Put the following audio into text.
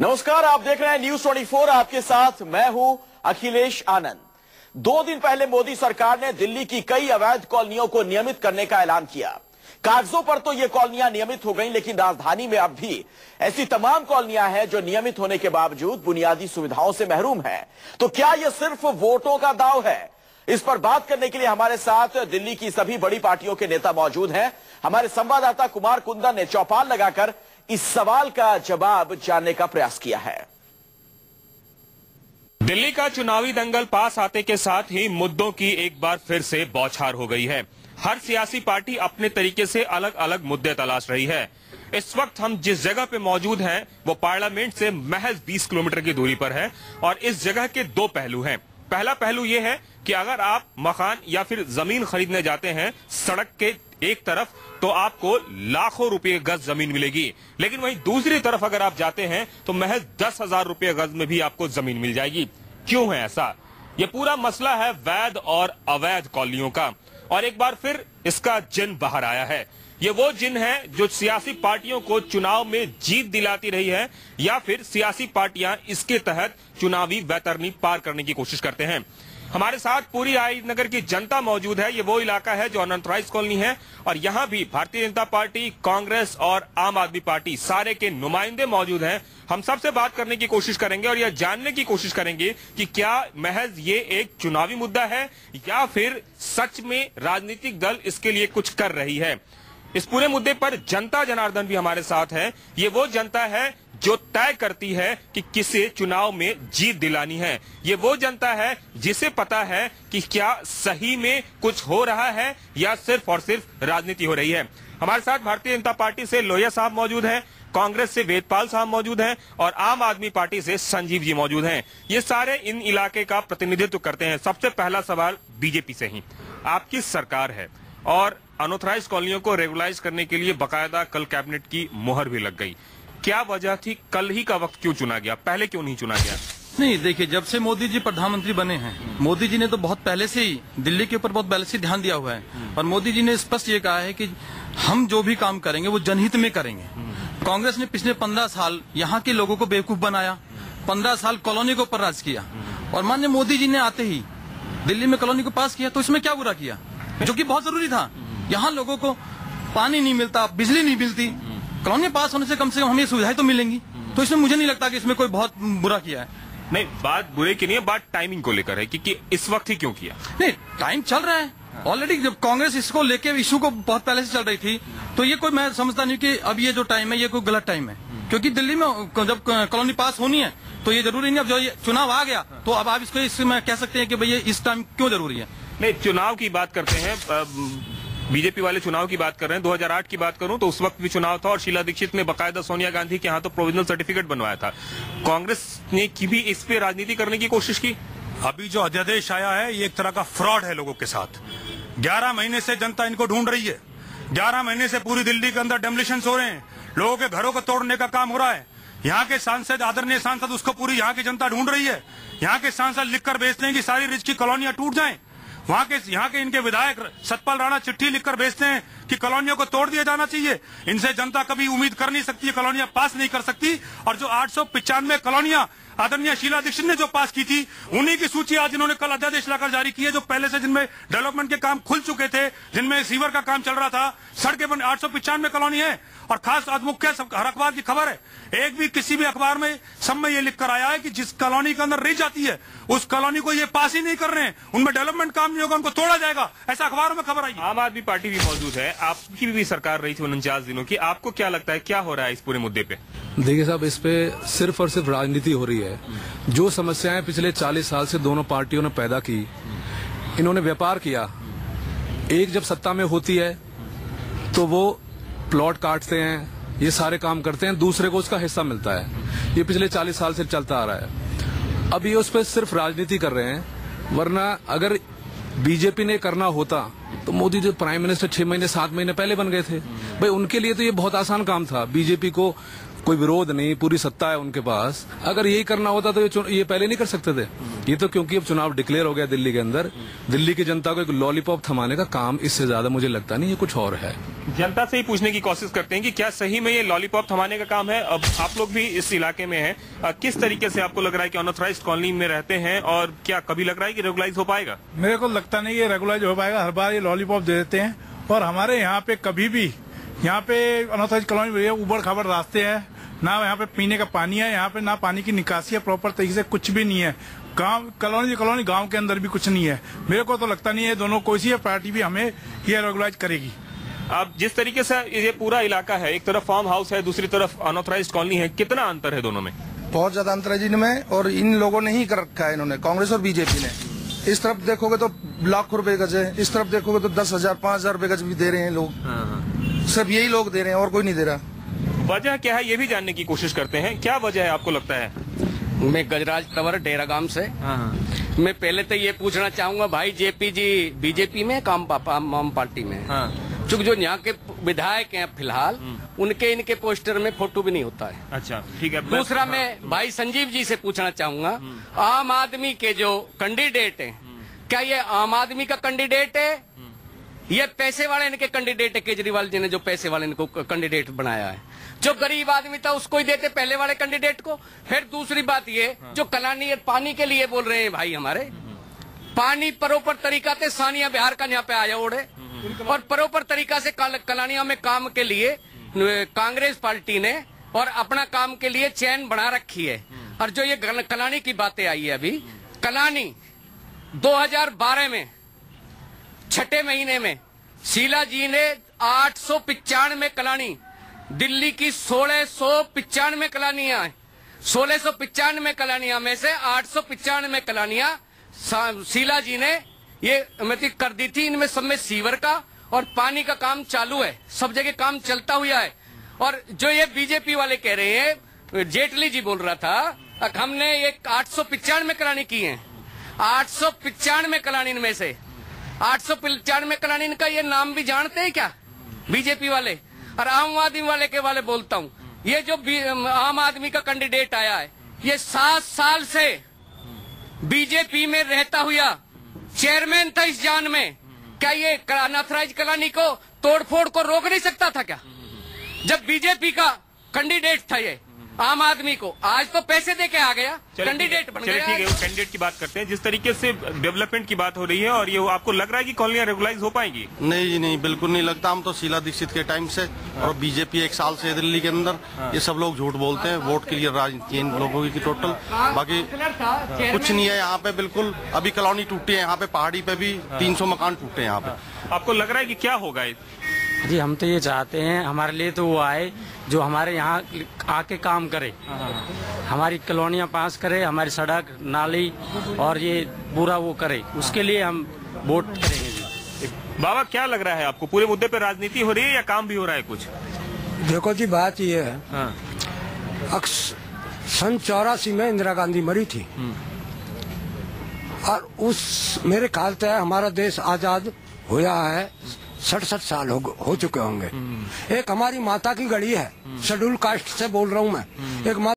नमस्कार, आप देख रहे हैं न्यूज 24। आपके साथ मैं हूं अखिलेश आनंद। 2 दिन पहले मोदी सरकार ने दिल्ली की कई अवैध कॉलोनियों को नियमित करने का ऐलान किया। कागजों पर तो ये कॉलोनियां नियमित हो गईं, लेकिन राजधानी में अब भी ऐसी तमाम कॉलोनियां हैं जो नियमित होने के बावजूद बुनियादी सुविधाओं से महरूम है। तो क्या यह सिर्फ वोटों का दांव है? इस पर बात करने के लिए हमारे साथ दिल्ली की सभी बड़ी पार्टियों के नेता मौजूद हैं। हमारे संवाददाता कुमार कुंदन ने चौपाल लगाकर इस सवाल का जवाब जानने का प्रयास किया है। दिल्ली का चुनावी दंगल पास आते के साथ ही मुद्दों की एक बार फिर से बौछार हो गई है। हर सियासी पार्टी अपने तरीके से अलग अलग मुद्दे तलाश रही है। इस वक्त हम जिस जगह पे मौजूद हैं वो पार्लियामेंट से महज 20 किलोमीटर की दूरी पर है और इस जगह के 2 पहलू हैं। पहला पहलू ये है कि अगर आप मकान या फिर जमीन खरीदने जाते हैं सड़क के एक तरफ तो आपको लाखों रुपए गज जमीन मिलेगी, लेकिन वहीं दूसरी तरफ अगर आप जाते हैं तो महज 10,000 रुपए गज में भी आपको जमीन मिल जाएगी। क्यों है ऐसा? ये पूरा मसला है वैध और अवैध कॉलोनियों का, और एक बार फिर इसका जिन बाहर आया है। ये वो जिन है जो सियासी पार्टियों को चुनाव में जीत दिलाती रही है या फिर सियासी पार्टियां इसके तहत चुनावी वैतरणी पार करने की कोशिश करते हैं। हमारे साथ पूरी राजनगर की जनता मौजूद है। ये वो इलाका है जो अनऑथराइज्ड कॉलोनी है और यहाँ भी भारतीय जनता पार्टी, कांग्रेस और आम आदमी पार्टी सारे के नुमाइंदे मौजूद हैं। हम सबसे बात करने की कोशिश करेंगे और यह जानने की कोशिश करेंगे कि क्या महज ये एक चुनावी मुद्दा है या फिर सच में राजनीतिक दल इसके लिए कुछ कर रही है। इस पूरे मुद्दे पर जनता जनार्दन भी हमारे साथ है। ये वो जनता है जो तय करती है कि किसे चुनाव में जीत दिलानी है। ये वो जनता है जिसे पता है कि क्या सही में कुछ हो रहा है या सिर्फ और सिर्फ राजनीति हो रही है। हमारे साथ भारतीय जनता पार्टी से लोहिया साहब मौजूद हैं, कांग्रेस से वेदपाल साहब मौजूद हैं और आम आदमी पार्टी से संजीव जी मौजूद हैं। ये सारे इन इलाके का प्रतिनिधित्व करते हैं। सबसे पहला सवाल बीजेपी से ही। आपकी सरकार है और अनऑथराइज कॉलोनियों को रेगुलाइज करने के लिए बकायदा कल कैबिनेट की मुहर भी लग गई। क्या वजह थी? कल ही का वक्त क्यों चुना गया? पहले क्यों नहीं चुना गया? नहीं, देखिए, जब से मोदी जी प्रधानमंत्री बने हैं, मोदी जी ने तो बहुत पहले से ही दिल्ली के ऊपर बहुत पहले से ध्यान दिया हुआ है और मोदी जी ने स्पष्ट ये कहा है कि हम जो भी काम करेंगे वो जनहित में करेंगे। कांग्रेस ने पिछले 15 साल यहाँ के लोगों को बेवकूफ बनाया, 15 साल कॉलोनी के ऊपर राज किया और माननीय मोदी जी ने आते ही दिल्ली में कॉलोनी को पास किया। तो इसमें क्या बुरा किया, जो कि बहुत जरूरी था। यहाँ लोगों को पानी नहीं मिलता, बिजली नहीं मिलती, कॉलोनी पास होने से कम हमें सुविधाएं तो मिलेंगी। तो इसमें मुझे नहीं लगता कि इसमें कोई बहुत बुरा किया है। नहीं, बात बुरे की नहीं है, बात टाइमिंग को लेकर है कि इस वक्त ही क्यों किया। नहीं, टाइम चल रहा है ऑलरेडी। जब कांग्रेस इसको लेके इशू को बहुत पहले से चल रही थी तो ये कोई, मैं समझता नहीं कि अब ये जो टाइम है ये कोई गलत टाइम है, क्योंकि दिल्ली में जब कॉलोनी पास होनी है तो ये जरूरी नहीं। अब जो ये चुनाव आ गया तो अब आप इसको इसमें कह सकते हैं कि भैया इस टाइम क्यों जरूरी है। नहीं, चुनाव की बात करते हैं, बीजेपी वाले चुनाव की बात कर रहे हैं। 2008 की बात करूं तो उस वक्त भी चुनाव था और शीला दीक्षित ने बकायदा सोनिया गांधी के यहाँ तो प्रोविजनल सर्टिफिकेट बनवाया था। कांग्रेस ने की भी इस पे राजनीति करने की कोशिश की। अभी जो अध्यादेश आया है ये एक तरह का फ्रॉड है लोगों के साथ। 11 महीने से जनता इनको ढूंढ रही है। 11 महीने से पूरी दिल्ली के अंदर डेमोलिशंस हो रहे हैं, लोगों के घरों को तोड़ने का काम हो रहा है। यहाँ के सांसद, आदरणीय सांसद, उसको पूरी यहाँ की जनता ढूंढ रही है। यहाँ के सांसद लिखकर भेजते हैं कि सारी रिज की कॉलोनियां टूट जाएं। यहाँ के इनके विधायक सतपाल राणा चिट्ठी लिखकर भेजते हैं कि कॉलोनियों को तोड़ दिया जाना चाहिए। इनसे जनता कभी उम्मीद कर नहीं सकती है, कॉलोनियां पास नहीं कर सकती। और जो 895 कॉलोनियां आदरणीय शीला दीक्षित ने जो पास की थी, उन्हीं की सूची आज इन्होंने कल अध्यादेश लाकर जारी की है, जो पहले से जिनमें डेवलपमेंट के काम खुल चुके थे, जिनमें सीवर का काम चल रहा था। सड़कें बन 895 कॉलोनी है। और खास आज मुख्य हर अखबार की खबर है, एक भी किसी भी अखबार में सब में ये लिखकर आया है कि जिस कॉलोनी के अंदर रिज आती है उस कॉलोनी को ये पास ही नहीं कर रहे हैं, उनमें डेवलपमेंट काम नहीं होगा, उनको तोड़ा जाएगा, ऐसा अखबारों में खबर आई। आम आदमी पार्टी भी मौजूद है, आपकी भी सरकार रही थी 49 दिनों की। आपको क्या लगता है क्या हो रहा है इस पूरे मुद्दे पे? देखिए साहब, इस पे सिर्फ और सिर्फ राजनीति हो रही है। जो समस्याएं पिछले 40 साल से दोनों पार्टियों ने पैदा की, इन्होंने व्यापार किया। एक जब सत्ता में होती है तो वो प्लॉट काटते हैं, ये सारे काम करते हैं, दूसरे को उसका हिस्सा मिलता है। ये पिछले 40 साल से चलता आ रहा है। अब ये उस पर सिर्फ राजनीति कर रहे हैं, वरना अगर बीजेपी ने करना होता तो मोदी जो प्राइम मिनिस्टर 6 महीने 7 महीने पहले बन गए थे। भाई उनके लिए तो ये बहुत आसान काम था। बीजेपी को कोई विरोध नहीं, पूरी सत्ता है उनके पास। अगर यही करना होता तो ये पहले नहीं कर सकते थे। ये तो क्योंकि अब चुनाव डिक्लेयर हो गया दिल्ली के अंदर, दिल्ली की जनता को एक लॉलीपॉप थमाने का काम इससे ज्यादा मुझे लगता नहीं, ये कुछ और है। जनता से ही पूछने की कोशिश करते हैं कि क्या सही में ये लॉलीपॉप थमाने का काम है। अब आप लोग भी इस इलाके में हैं, किस तरीके से आपको लग रहा है कि अनऑथराइज्ड कॉलोनी में रहते हैं, और क्या कभी लग रहा है कि रेगुलाइज हो पाएगा? मेरे को लगता नहीं ये रेगुलाइज हो पाएगा। हर बार ये लॉलीपॉप दे देते हैं, और हमारे यहाँ पे कभी भी यहाँ पे अनऑथराइज्ड कॉलोनी उबड़ खाबड़ रास्ते हैं, ना यहाँ पे पीने का पानी है, यहाँ पे ना पानी की निकासी है प्रॉपर तरीके से, कुछ भी नहीं है। गांव कॉलोनी गांव के अंदर भी कुछ नहीं है। मेरे को तो लगता नहीं है दोनों कोई सी पार्टी भी हमें ये रेगुलाइज करेगी। अब जिस तरीके से ये पूरा इलाका है, एक तरफ फार्म हाउस है, दूसरी तरफ अनऑथराइज्ड कॉलोनी है, कितना अंतर है दोनों में? बहुत ज्यादा अंतर है जिनमें, और इन लोगों ने ही कर रखा है, इन्होंने, कांग्रेस और बीजेपी ने। इस तरफ देखोगे तो लाखों रुपए गज है, इस तरफ देखोगे तो 10,000 5,000 रुपए गज भी दे रहे हैं लोग। सिर्फ यही लोग दे रहे हैं और कोई नहीं दे रहा। वजह क्या है ये भी जानने की कोशिश करते हैं। क्या वजह है आपको लगता है? मैं गजराज तंवर डेरागाम से। मैं पहले तो ये पूछना चाहूंगा, भाई जेपी जी बीजेपी में काम आम पार्टी में? चूंकि जो यहाँ के विधायक हैं फिलहाल, उनके इनके पोस्टर में फोटो भी नहीं होता है। अच्छा ठीक है। दूसरा मैं भाई संजीव जी से पूछना चाहूंगा, आम आदमी के जो कैंडिडेट हैं, क्या ये आम आदमी का कैंडिडेट है, ये पैसे वाले इनके कैंडिडेट है? केजरीवाल जी ने जो पैसे वाले इनको कैंडिडेट बनाया है, जो गरीब आदमी था उसको ही देते पहले वाले कैंडिडेट को। फिर दूसरी बात ये, जो कलानी पानी के लिए बोल रहे हैं भाई, हमारे पानी प्रॉपर तरीका से सानिया बिहार का यहाँ पे आया ओढ़े, और प्रॉपर तरीका से कलानिया में काम के लिए कांग्रेस पार्टी ने और अपना काम के लिए चैन बना रखी है। और जो ये कलानी की बातें आई है, अभी कलानी 2012 में 6ठे महीने में शीला जी ने 895 कलानी, दिल्ली की 1695 कलानियां हैं, 1695 कलानियां में से 895 कलानियां शीला जी ने ये कर दी थी। इनमें सब में सीवर का और पानी का काम चालू है, सब जगह काम चलता हुआ है। और जो ये बीजेपी वाले कह रहे हैं, जेटली जी बोल रहा था, हमने ये 895 कलानी की है। 895 कलानी में से 895 कलानी का ये नाम भी जानते हैं क्या बीजेपी वाले? और आम आदमी वाले के वाले बोलता हूँ, ये जो आम आदमी का कैंडिडेट आया है, ये 7 साल से बीजेपी में रहता हुआ चेयरमैन था इस जान में। क्या ये अनऑथराइज्ड कलानी को तोड़फोड़ को रोक नहीं सकता था क्या? जब बीजेपी का कैंडिडेट था ये आम आदमी को, आज तो पैसे दे के आ गया, कैंडिडेट बन गया। ठीक है, वो कैंडिडेट की बात करते हैं। जिस तरीके से डेवलपमेंट की बात हो रही है, और ये आपको लग रहा है कि कॉलोनियां रेगुलाइज हो पाएंगी? नहीं जी नहीं, बिल्कुल नहीं लगता। हम तो शीला दीक्षित के टाइम से और बीजेपी 1 साल से दिल्ली के अंदर, ये सब लोग झूठ बोलते हैं। वोट के लिए राजनीति है इन लोगों की टोटल, बाकी कुछ नहीं है यहाँ पे। बिल्कुल अभी कॉलोनी टूटी है यहाँ पे, पहाड़ी पे भी 300 मकान टूटे हैं यहाँ पे। आपको लग रहा है कि क्या होगा? जी हम तो ये चाहते हैं, हमारे लिए तो वो आए जो हमारे यहाँ आके काम करे, हमारी कॉलोनियाँ पास करे, हमारी सड़क नाली और ये पूरा वो करे, उसके लिए हम वोट करेंगे जी। बाबा क्या लग रहा है आपको, पूरे मुद्दे पे राजनीति हो रही है या काम भी हो रहा है कुछ? देखो जी बात ये है, सन 84 में इंदिरा गांधी मरी थी, और उस मेरे ख्याल से हमारा देश आजाद हुआ है 67 साल हो चुके होंगे। एक हमारी माता की गढ़ी है, शेड्यूल कास्ट से बोल रहा हूँ मैं, एक